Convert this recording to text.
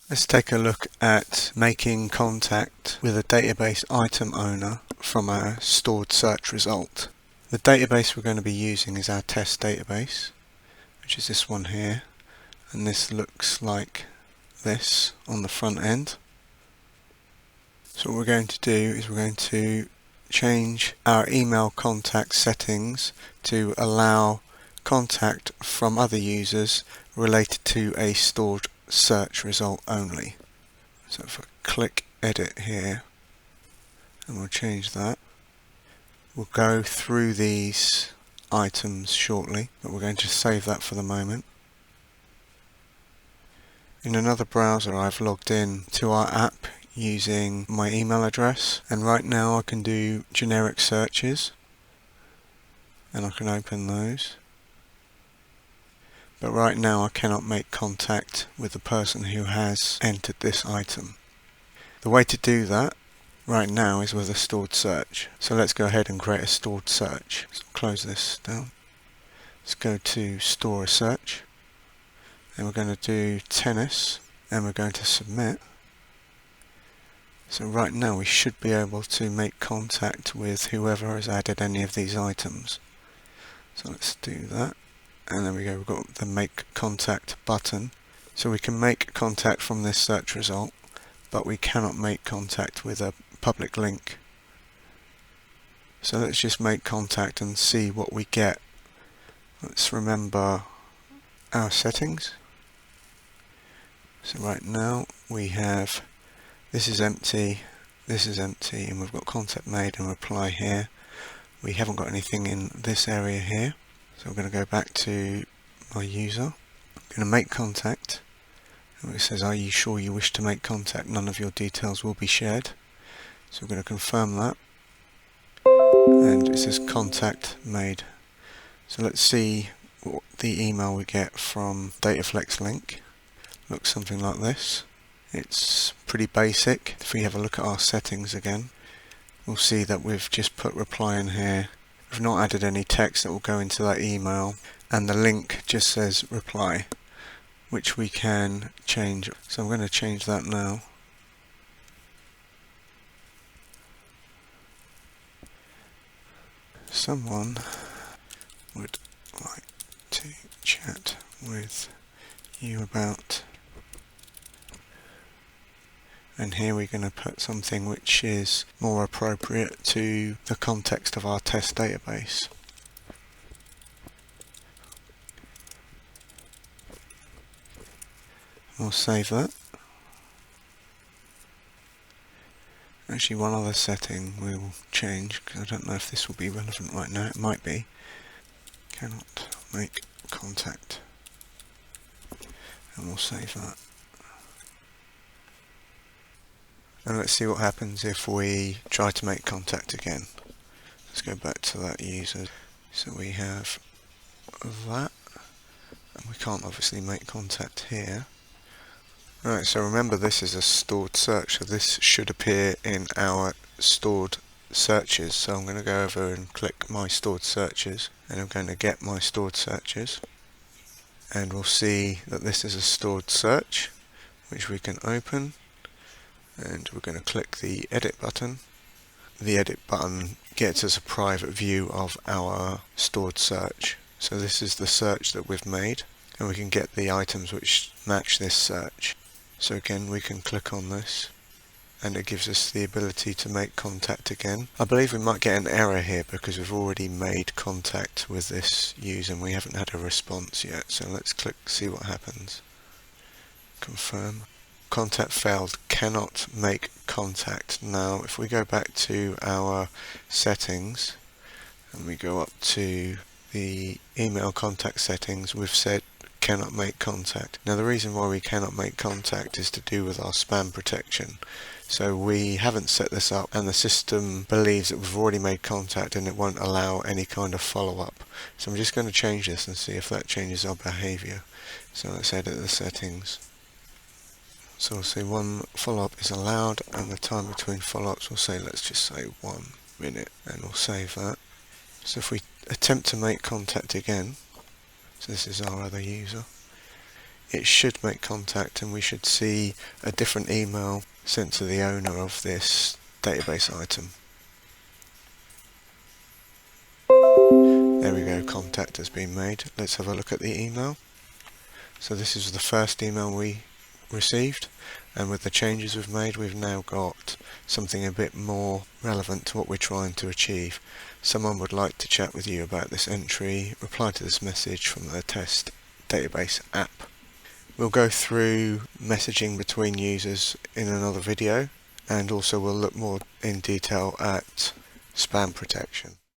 Let's take a look at making contact with a database item owner from a stored search result. The database we're going to be using is our test database, which is this one here, and this looks like this on the front end. So what we're going to do is we're going to change our email contact settings to allow contact from other users related to a stored search result only. So if I click edit here, and we'll change that. We'll go through these items shortly, but we're going to save that for the moment. In another browser, I've logged in to our app using my email address, and right now I can do generic searches, and I can open those. But right now I cannot make contact with the person who has entered this item. The way to do that right now is with a stored search. So let's go ahead and create a stored search. So close this down. Let's go to store a search. And we're going to do tennis, and we're going to submit. So right now we should be able to make contact with whoever has added any of these items. So let's do that. And then we go, we've got the make contact button. So we can make contact from this search result, but we cannot make contact with a public link. So let's just make contact and see what we get. Let's remember our settings. So right now we have, this is empty, and we've got contact made and reply here. We haven't got anything in this area here. So I'm going to go back to my user. I'm going to make contact. And it says, are you sure you wish to make contact? None of your details will be shared. So we're going to confirm that. And it says contact made. So let's see what the email we get from Dataflex Link. Looks something like this. It's pretty basic. If we have a look at our settings again, we'll see that we've just put reply in here. We've not added any text that will go into that email, and the link just says reply, which we can change. So I'm going to change that now. Someone would like to chat with you about, and here we're going to put something which is more appropriate to the context of our test database. We'll save that. Actually, one other setting we will change, because I don't know if this will be relevant right now. It might be. Cannot make contact. And we'll save that. And let's see what happens if we try to make contact again. Let's go back to that user. So we have that, and we can't obviously make contact here. Right, so remember this is a stored search, so this should appear in our stored searches. So I'm going to go over and click my stored searches, and I'm going to get my stored searches. And we'll see that this is a stored search, which we can open. And we're going to click the edit button. The edit button gets us a private view of our stored search. So this is the search that we've made, and we can get the items which match this search. So again, we can click on this, and it gives us the ability to make contact again. I believe we might get an error here because we've already made contact with this user and we haven't had a response yet. So let's click, see what happens. Confirm. Contact failed, cannot make contact. Now if we go back to our settings and we go up to the email contact settings, we've said cannot make contact. Now the reason why we cannot make contact is to do with our spam protection. So we haven't set this up, and the system believes that we've already made contact and it won't allow any kind of follow-up. So I'm just going to change this and see if that changes our behavior. So let's edit the settings. So we'll say one follow-up is allowed, and the time between follow-ups we'll say, let's just say 1 minute, and we'll save that. So if we attempt to make contact again, so this is our other user, it should make contact and we should see a different email sent to the owner of this database item. There we go, contact has been made. Let's have a look at the email. So this is the first email we received, and with the changes we've made, we've now got something a bit more relevant to what we're trying to achieve. Someone would like to chat with you about this entry. Reply to this message from the test database app. We'll go through messaging between users in another video, and also we'll look more in detail at spam protection.